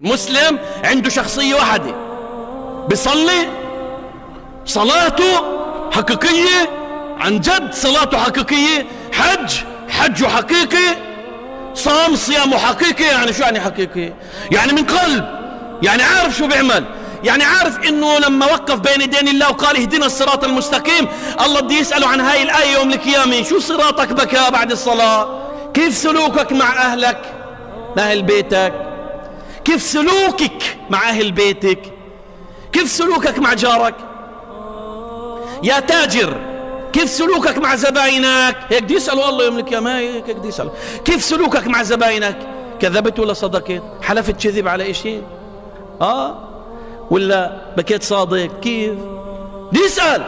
مسلم عنده شخصية واحدة، بيصلي صلاته حقيقية عن جد، صلاته حقيقية، حجه حقيقي، صيامه حقيقي. يعني شو يعني حقيقي؟ يعني من قلب، يعني عارف شو بيعمل، يعني عارف انه لما وقف بين يدين الله وقال اهدنا الصراط المستقيم، الله بده يسأله عن هاي الآية يوم القيامة، شو صراطك بكى بعد الصلاة؟ كيف سلوكك مع أهلك، مع أهل بيتك؟ كيف سلوكك مع أهل بيتك؟ كيف سلوكك مع جارك؟ يا تاجر كيف سلوكك مع زباينك؟ هيك بده يسأله الله يوم القيامة، هيك بده يسأله كيف سلوكك مع زباينك؟ كذبت ولا صدقت؟ حلفت كذب على شيء؟ ولا بكيت صادق؟ كيف؟ بده يسأل.